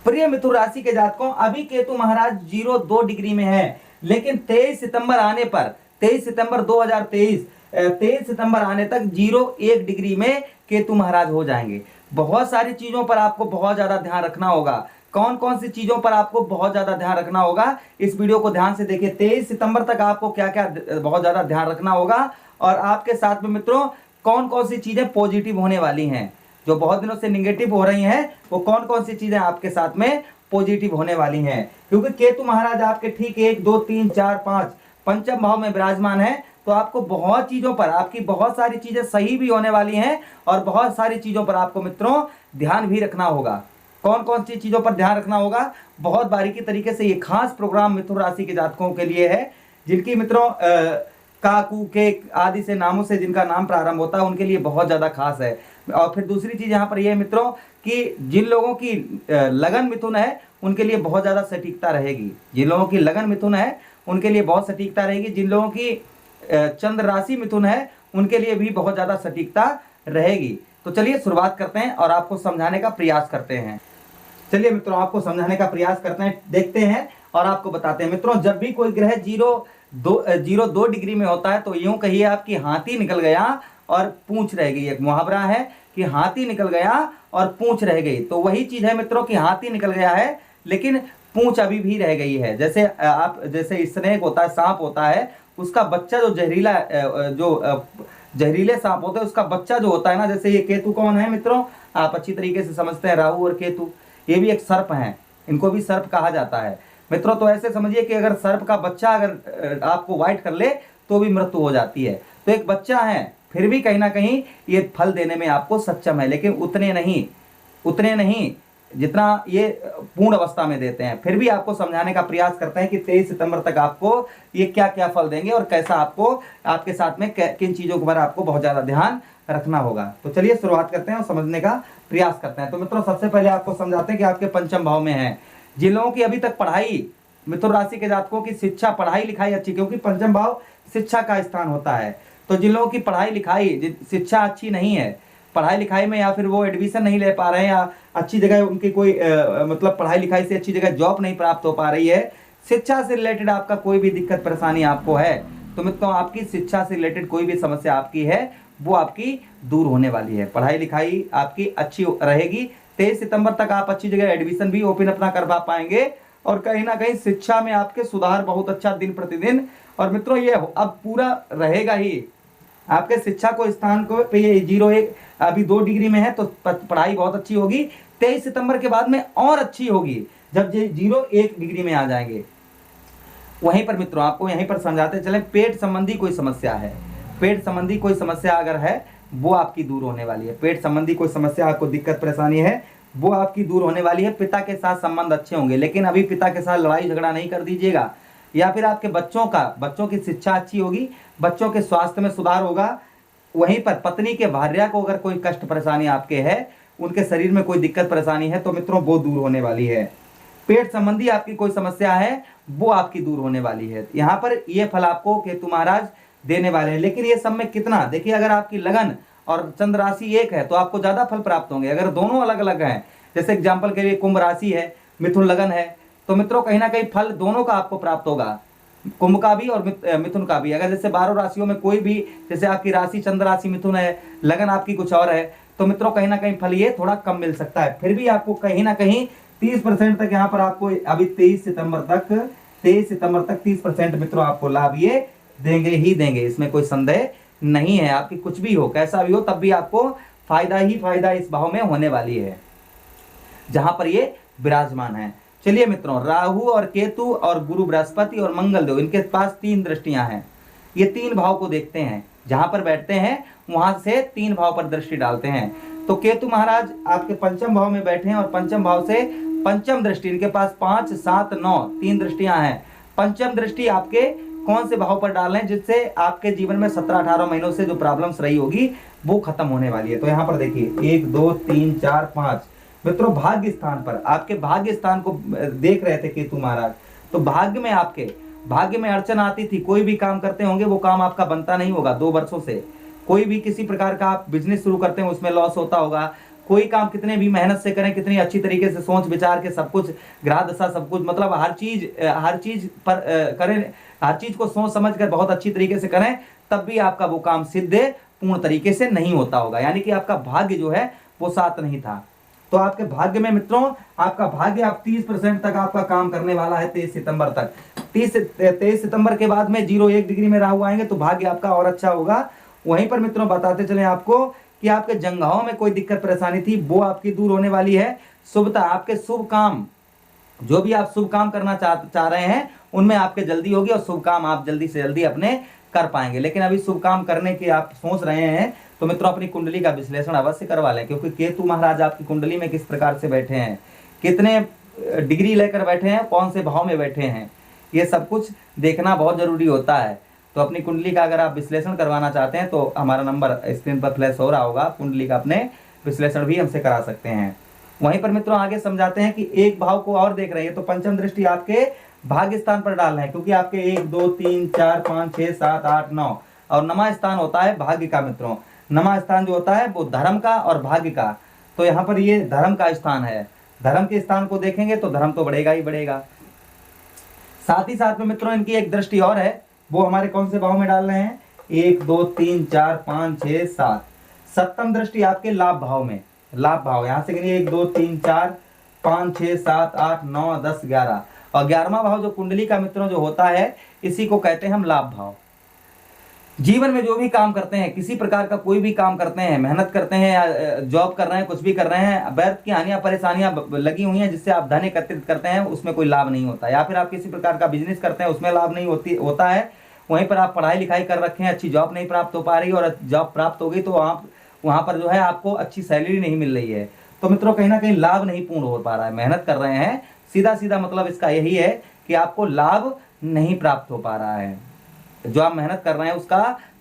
प्रिय मिथुन राशि के जातकों, अभी केतु महाराज 0-2 डिग्री में है, लेकिन 23 सितंबर आने पर 23 सितंबर 2023 23 सितंबर आने तक 0-1 डिग्री में केतु महाराज हो जाएंगे। बहुत सारी चीजों पर आपको बहुत ज्यादा ध्यान रखना होगा। कौन कौन सी चीजों पर आपको बहुत ज्यादा ध्यान रखना होगा, इस वीडियो को ध्यान से देखिए। 23 सितंबर तक आपको क्या क्या बहुत ज्यादा ध्यान रखना होगा, और आपके साथ में मित्रों कौन कौन सी चीजें पॉजिटिव होने वाली हैं, जो बहुत दिनों से निगेटिव हो रही हैं, वो कौन कौन सी चीजें आपके साथ में पॉजिटिव होने वाली हैं। क्योंकि केतु महाराज आपके ठीक 1 2 3 4 5 पंचम भाव में विराजमान है, तो आपको बहुत चीजों पर, आपकी बहुत सारी चीजें सही भी होने वाली हैं, और बहुत सारी चीजों पर आपको मित्रों ध्यान भी रखना होगा। कौन कौन सी चीजों पर ध्यान रखना होगा, बहुत बारीकी तरीके से ये खास प्रोग्राम मिथुन राशि के जातकों के लिए है, जिनकी मित्रों का कु के आदि से नामों से जिनका नाम प्रारंभ होता है, उनके लिए बहुत ज्यादा खास है। और फिर दूसरी चीज यहाँ पर यह है मित्रों कि जिन लोगों की लगन मिथुन है, उनके लिए बहुत ज्यादा सटीकता रहेगी। जिन लोगों की लगन मिथुन है, उनके लिए बहुत सटीकता रहेगी। जिन लोगों की चंद्र राशि मिथुन है, उनके लिए भी बहुत ज्यादा सटीकता रहेगी। तो चलिए शुरुआत करते हैं और आपको समझाने का प्रयास करते हैं। चलिए मित्रों, आपको समझाने का प्रयास करते हैं, देखते हैं और आपको बताते हैं। मित्रों, जब भी कोई ग्रह 0-2 डिग्री में होता है, तो यूं कहिए आपकी हाथी निकल गया और पूंछ रह गई। एक मुहावरा है कि हाथी निकल गया और पूंछ रह गई। तो वही चीज है मित्रों कि हाथी निकल गया है, लेकिन पूंछ अभी भी रह गई है। जैसे स्नेक होता है, सांप होता है, उसका बच्चा जो जहरीले सांप होते हैं, उसका बच्चा जो होता है ना, जैसे ये केतु कौन है मित्रों, आप अच्छी तरीके से समझते हैं, राहु और केतु, ये भी एक सर्प हैं, इनको भी सर्प कहा जाता है मित्रों। तो ऐसे समझिए कि अगर सर्प का बच्चा अगर आपको वाइट कर ले तो भी मृत्यु हो जाती है। तो एक बच्चा है, फिर भी कहीं ना कहीं ये फल देने में आपको सक्षम है, लेकिन उतने नहीं जितना ये पूर्ण अवस्था में देते हैं। फिर भी आपको समझाने का प्रयास करते हैं कि 23 सितंबर तक आपको ये क्या क्या फल देंगे और कैसा आपको आपके साथ में किन चीजों के बारे में आपको बहुत ज्यादा ध्यान रखना होगा। तो चलिए शुरुआत करते हैं और समझने का प्रयास करते हैं। तो मित्रों, सबसे पहले आपको समझाते हैं कि आपके पंचम भाव में है। जिन लोगों की अभी तक पढ़ाई, मिथुन राशि के जातकों की शिक्षा, पढ़ाई लिखाई अच्छी, क्योंकि पंचम भाव शिक्षा का स्थान होता है। तो जिन लोगों की पढ़ाई लिखाई, शिक्षा अच्छी नहीं है, पढ़ाई लिखाई में या फिर वो एडमिशन नहीं ले पा रहे हैं, या अच्छी जगह उनकी कोई मतलब पढ़ाई लिखाई से अच्छी जगह जॉब नहीं प्राप्त हो पा रही है, शिक्षा से रिलेटेड आपका कोई भी दिक्कत परेशानी आपको है, तो मित्रों आपकी शिक्षा से रिलेटेड कोई भी समस्या आपकी है, वो आपकी दूर होने वाली है। पढ़ाई लिखाई आपकी अच्छी रहेगी। 23 सितंबर तक आप अच्छी जगह एडमिशन भी ओपन अपना करवा पाएंगे, और कहीं ना कहीं शिक्षा में आपके सुधार बहुत अच्छा दिन प्रतिदिन। और मित्रों, ये अब पूरा रहेगा ही आपके शिक्षा को स्थान को पे, ये 0-1 अभी 2 डिग्री में है, तो पढ़ाई बहुत अच्छी होगी। 23 सितंबर के बाद में और अच्छी होगी, जब ये 0-1 डिग्री में आ जाएंगे। वहीं पर मित्रों आपको यहीं पर समझाते चले, पेट संबंधी कोई समस्या है, पेट संबंधी कोई समस्या अगर है, वो आपकी दूर होने वाली है। पेट संबंधी कोई समस्या, आपको दिक्कत परेशानी है, वो आपकी दूर होने वाली है। पिता के साथ संबंध अच्छे होंगे, लेकिन अभी पिता के साथ लड़ाई झगड़ा नहीं कर दीजिएगा। या फिर आपके बच्चों की शिक्षा अच्छी होगी, बच्चों के स्वास्थ्य में सुधार होगा। वहीं पर पत्नी के भार्या को अगर कोई कष्ट परेशानी आपके है, उनके शरीर में कोई दिक्कत परेशानी है, तो मित्रों वो दूर होने वाली है। पेट संबंधी आपकी कोई समस्या है, वो आपकी दूर होने वाली है। यहाँ पर ये फल आपको केतु महाराज देने वाले हैं। लेकिन ये सब में कितना, देखिए, अगर आपकी लगन और चंद्र राशि एक है, तो आपको ज्यादा फल प्राप्त होंगे। अगर दोनों अलग अलग हैं, जैसे एग्जाम्पल के लिए कुंभ राशि है, मिथुन लगन है, तो मित्रों कहीं ना कहीं फल दोनों का आपको प्राप्त होगा, कुंभ का भी और मिथुन का भी। अगर जैसे 12 राशियों में कोई भी, जैसे आपकी राशि चंद्र राशि मिथुन है, लगन आपकी कुछ और है, तो मित्रों कहीं ना कहीं फल ये थोड़ा कम मिल सकता है। फिर भी आपको कहीं ना कहीं 30% तक यहाँ पर आपको अभी 23 सितंबर तक 30% मित्रों आपको लाभ ये देंगे ही देंगे, इसमें कोई संदेह नहीं है। आपकी कुछ भी हो, कैसा भी हो, तब भी आपको फायदा ही फायदा इस भाव में होने वाली है जहां पर ये विराजमान है। चलिए मित्रों, राहु और केतु और गुरु बृहस्पति और मंगल देव, इनके पास 3 दृष्टियां हैं। ये 3 भाव को देखते हैं, जहां पर बैठते हैं वहां से 3 भाव पर दृष्टि डालते हैं। तो केतु महाराज आपके पंचम भाव में बैठे हैं, और पंचम भाव से पंचम दृष्टि, इनके पास 5, 7, 9 3 दृष्टियां हैं। पंचम दृष्टि आपके कौन से भाव पर डाल रहे हैं, जिससे आपके जीवन में 17-18 महीनों से जो प्रॉब्लम्स रही होगी वो खत्म होने वाली है। तो यहाँ पर देखिए 1 2 3 4 5 मित्रों, भाग्य स्थान पर, आपके भाग्य स्थान को देख रहे थे केतु महाराज। तो भाग्य में अड़चन आती थी, कोई भी काम करते होंगे वो काम आपका बनता नहीं होगा 2 वर्षों से। कोई भी किसी प्रकार का आप बिजनेस शुरू करते हैं उसमें लॉस होता होगा, कोई काम कितने भी मेहनत से करें, कितनी अच्छी तरीके से सोच विचार के सब कुछ, ग्रह दशा सब कुछ, मतलब हर चीज पर करें, हर चीज को सोच समझ कर बहुत अच्छी तरीके से करें, तब भी आपका वो काम सिद्ध पूर्ण तरीके से नहीं होता होगा। यानी कि आपका भाग्य जो है वो साथ नहीं था। तो आपके भाग्य में मित्रों, आपका भाग्य आप 30% तक आपका काम करने वाला है 23 सितंबर तक। 23 सितंबर के बाद में 0-1 डिग्री में राहु आएंगे तो भाग्य आपका और अच्छा होगा। वहीं पर मित्रों बताते चले आपको कि आपके जंघाओं में कोई दिक्कत परेशानी थी, वो आपकी दूर होने वाली है। शुभता, आपके शुभ काम, जो भी आप शुभ काम करना चाह रहे हैं उनमें आपके जल्दी होगी और शुभ काम आप जल्दी से जल्दी अपने कर पाएंगे। लेकिन अभी शुभ काम करने की आप सोच रहे हैं तो मित्रों अपनी कुंडली का विश्लेषण अवश्य करवा लें, क्योंकि केतु महाराज आपकी कुंडली में किस प्रकार से बैठे हैं, कितने डिग्री लेकर बैठे हैं, कौन से भाव में बैठे हैं, ये सब कुछ देखना बहुत जरूरी होता है। तो अपनी कुंडली का अगर आप विश्लेषण करवाना चाहते हैं तो हमारा नंबर स्क्रीन पर फ्लैश हो रहा होगा, कुंडली का अपने विश्लेषण भी हमसे करा सकते हैं। वहीं पर मित्रों आगे समझाते हैं कि एक भाव को और देख रहे हैं, तो पंचम दृष्टि आपके भाग्य स्थान पर डाल रहे हैं, क्योंकि आपके 1 2 3 4 5 6 7 8 9 और नमा स्थान होता है भाग्य का। मित्रों नमा स्थान जो होता है वो धर्म का और भाग्य का, तो यहाँ पर ये धर्म का स्थान है। धर्म के स्थान को देखेंगे तो धर्म तो बढ़ेगा ही बढ़ेगा। साथ ही साथ में मित्रों इनकी एक दृष्टि और है, वो हमारे कौन से भाव में डाल रहे हैं, 1 2 3 4 5 6 7, सप्तम दृष्टि आपके लाभ भाव में। लाभ भाव यहाँ से गिनिए 1 2 3 4 5 6 7 8 9 10 11 और 11वां भाव जो कुंडली का मित्रों जो होता है, इसी को कहते हैं हम लाभ भाव। जीवन में जो भी काम करते हैं, किसी प्रकार का कोई भी काम करते हैं, मेहनत करते हैं या जॉब कर रहे हैं, कुछ भी कर रहे हैं, व्यर्थ की हानियां परेशानियां लगी हुई हैं जिससे आप धन एकत्रित करते हैं, उसमें कोई लाभ नहीं होता। या फिर आप किसी प्रकार का बिजनेस करते हैं, उसमें लाभ नहीं होता है। वहीं पर आप पढ़ाई लिखाई कर रखे हैं, अच्छी जॉब नहीं प्राप्त हो पा रही, और जॉब प्राप्त हो गई तो आप वहां पर जो है आपको अच्छी सैलरी नहीं मिल रही है। तो मित्रों कहीं ना कहीं लाभ नहीं पूर्ण हो पा रहा है। मेहनत कर रहे हैं, सीधा सीधा मतलब इसका यही है कि आपको लाभ नहीं प्राप्त हो पा रहा है। जो आप मेहनत कर रहे हैं उसका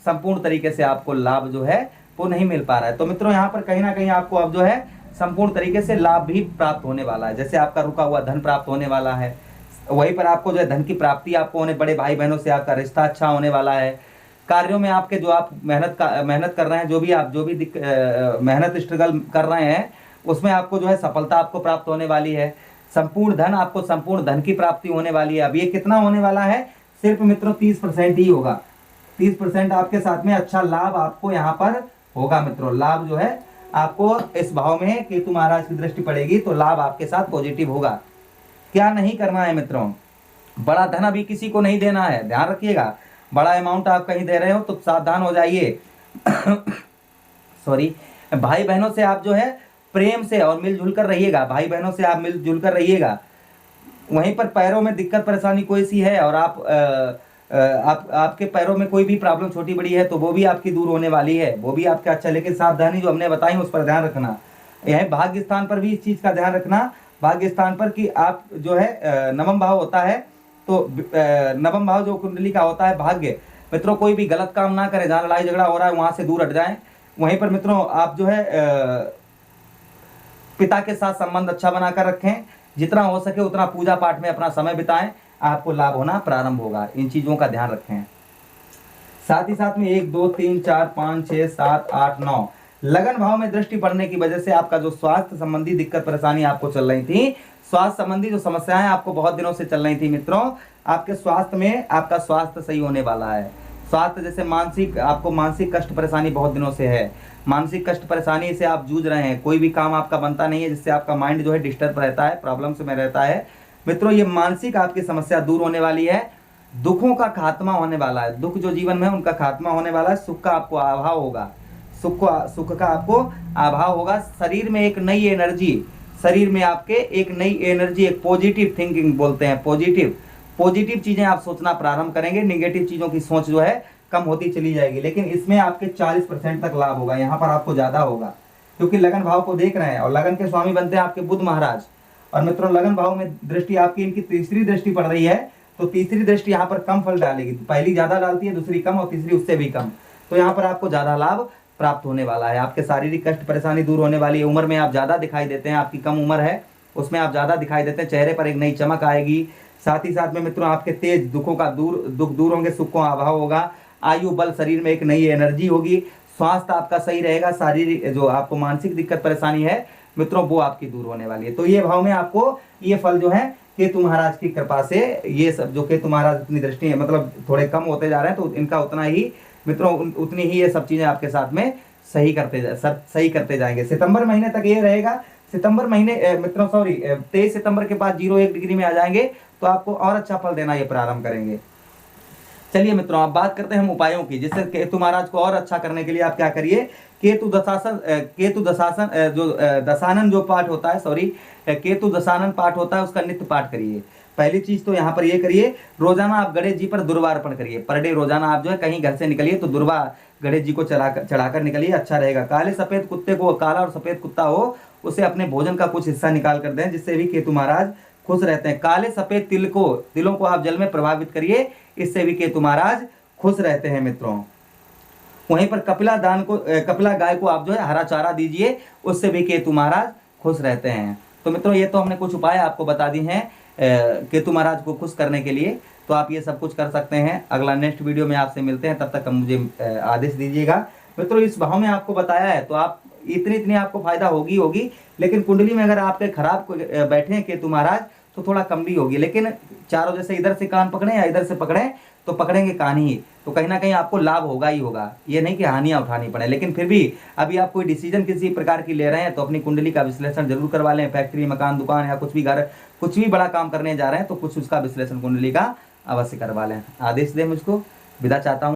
संपूर्ण तरीके से आपको लाभ जो है वो नहीं मिल पा रहा है। तो मित्रों यहाँ पर कहीं ना कहीं आपको अब जो है संपूर्ण तरीके से लाभ भी प्राप्त होने वाला है। जैसे आपका रुका हुआ धन प्राप्त होने वाला है, वहीं पर आपको जो है धन की प्राप्ति आपको होने, बड़े भाई बहनों से आपका रिश्ता अच्छा होने वाला है। कार्यों में आपके जो आप मेहनत कर रहे हैं, जो भी मेहनत स्ट्रगल कर रहे हैं, उसमें आपको जो है सफलता आपको प्राप्त होने वाली है। संपूर्ण धन की प्राप्ति होने वाली है। अब ये कितना होने वाला है, सिर्फ मित्रों 30% ही होगा। 30% आपके साथ में अच्छा लाभ आपको यहाँ पर होगा। मित्रों लाभ जो है आपको इस भाव में केतु महाराज की दृष्टि पड़ेगी तो लाभ आपके साथ पॉजिटिव होगा। क्या नहीं करना है मित्रों, बड़ा धन अभी किसी को नहीं देना है, ध्यान रखिएगा। बड़ा अमाउंट आप कहीं दे रहे हो तो सावधान हो जाइए। सॉरी, भाई बहनों से आप जो है प्रेम से और मिलजुल कर रहिएगा। भाई बहनों से आप मिलजुल कर रहिएगा। वहीं पर पैरों में दिक्कत परेशानी कोई सी है और आपके पैरों में कोई भी प्रॉब्लम छोटी बड़ी है तो वो भी आपकी दूर होने वाली है, वो भी आपका अच्छा। लेकिन सावधानी जो हमने बताई उस पर ध्यान रखना। यह भाग्य स्थान पर भी इस चीज का ध्यान रखना, भाग्य स्थान पर कि आप जो है नवम भाव होता है, तो नवम भाव जो कुंडली का होता है भाग्य। मित्रों कोई भी गलत काम ना करें, जहाँ लड़ाई झगड़ा हो रहा है वहां से दूर हट जाएं। वहीं पर मित्रों आप जो है पिता के साथ संबंध अच्छा बनाकर रखें, जितना हो सके उतना पूजा पाठ में अपना समय बिताएं, आपको लाभ होना प्रारंभ होगा। इन चीजों का ध्यान रखें। साथ ही साथ में 1 2 3 4 5 6 7 8 9 लगन भाव में दृष्टि पड़ने की वजह से आपका जो स्वास्थ्य संबंधी दिक्कत परेशानी आपको चल रही थी, स्वास्थ्य संबंधी जो समस्याएं आपको बहुत दिनों से चल रही थी मित्रों, आपके स्वास्थ्य में आपका स्वास्थ्य सही होने वाला है। स्वास्थ्य जैसे आपको मानसिक कष्ट परेशानी बहुत दिनों से है, मानसिक कष्ट परेशानी से आप जूझ रहे हैं, कोई भी काम आपका बनता नहीं है, जिससे आपका माइंड जो है डिस्टर्ब रहता है, प्रॉब्लम्स में रहता है। मित्रों ये मानसिक आपकी समस्या दूर होने वाली है। दुखों का खात्मा होने वाला है, दुख जो जीवन में है उनका खात्मा होने वाला है। सुख का आपको अभाव होगा, सुख का आपको अभाव होगा। शरीर में एक नई एनर्जी, शरीर में आपके एक नई एनर्जी, एक पॉजिटिव थिंकिंग बोलते हैं, पॉजिटिव चीजें आप सोचना प्रारंभ करेंगे। निगेटिव चीजों की सोच जो है कम होती चली जाएगी। लेकिन इसमें आपके 40% तक लाभ होगा, यहाँ पर आपको ज्यादा होगा, क्योंकि लगन भाव को देख रहे हैं और लगन के स्वामी बनते हैं आपके बुध महाराज। और मित्रों लगन भाव में दृष्टि आपकी, इनकी तीसरी दृष्टि पड़ रही है, तो तीसरी दृष्टि यहाँ पर कम फल डालेगी। पहली ज्यादा डालती है, दूसरी कम और तीसरी उससे भी कम। तो यहाँ पर आपको ज्यादा लाभ प्राप्त होने वाला है। आपके शारीरिक कष्ट परेशानी दूर होने वाली है। उम्र में आप ज्यादा दिखाई देते हैं, आपकी कम उम्र है उसमें आप ज्यादा दिखाई देते हैं, चेहरे पर एक नई चमक आएगी। साथ ही साथ में मित्रों आपके तेज दुखों का दुख दूर होंगे, सुख का अभाव होगा। आयु बल शरीर में एक नई एनर्जी होगी। स्वास्थ्य आपका सही रहेगा, शारीरिक जो आपको मानसिक दिक्कत परेशानी है मित्रों वो आपकी दूर होने वाली है। तो ये भाव में आपको ये फल जो है केतु महाराज की कृपा से ये सब जो केतु महाराज अपनी दृष्टि है मतलब थोड़े कम होते जा रहे हैं, तो इनका उतना ही मित्रों उतनी ही ये सब चीजें आपके साथ में सही करते जाएंगे। सितंबर महीने तक ये रहेगा। सितंबर महीने मित्रों सॉरी 23 सितंबर के बाद 0-1 डिग्री में आ जाएंगे तो आपको और अच्छा फल देना ये प्रारंभ करेंगे। चलिए मित्रों अब बात करते हैं हम उपायों की, जिससे केतु महाराज को और अच्छा करने के लिए आप क्या करिए, केतु दशासन जो दशानन जो पाठ होता है, सॉरी केतु दशानन पाठ होता है उसका नित्य पाठ करिए। पहली चीज तो यहाँ पर ये करिए, रोजाना आप गणेश जी पर दुर्वा अर्पण करिए। पर डे रोजाना आप जो है कहीं घर से निकलिए तो दुर्वा गणेश जी को चढ़ाकर निकलिए, अच्छा रहेगा। काले सफेद कुत्ते को, काला और सफेद कुत्ता हो उसे अपने भोजन का कुछ हिस्सा निकाल कर दें, जिससे भी केतु महाराज खुश रहते हैं। काले सफेद तिलों को आप जल में प्रभावित करिए, इससे भी केतु महाराज खुश रहते हैं मित्रों। वहीं पर कपिला गाय को आप जो है हरा चारा दीजिए, उससे भी केतु महाराज खुश रहते हैं। तो मित्रों ये तो हमने कुछ उपाय आपको बता दी हैं केतु महाराज को खुश करने के लिए, तो आप ये सब कुछ कर सकते हैं। अगला नेक्स्ट वीडियो में आपसे मिलते हैं, तब तक मुझे आदेश दीजिएगा। मित्रों इस भाव में आपको बताया है तो आप इतनी आपको फायदा होगी, लेकिन कुंडली में अगर आपके खराब बैठे हैं केतु महाराज तो थोड़ा कम भी होगी। लेकिन चारों जैसे इधर से कान पकड़े या इधर से पकड़े तो पकड़ेंगे कान ही, तो कहीं ना कहीं आपको लाभ होगा ही होगा, ये नहीं कि हानियां उठानी पड़े। लेकिन फिर भी अभी आप कोई डिसीजन किसी प्रकार की ले रहे हैं तो अपनी कुंडली का विश्लेषण जरूर करवा लें। फैक्ट्री, मकान, दुकान या कुछ भी घर, कुछ भी बड़ा काम करने जा रहे हैं तो कुछ उसका विश्लेषण कुंडली का अवश्य करवा लें। आदेश दें मुझको, विदा चाहता हूँ।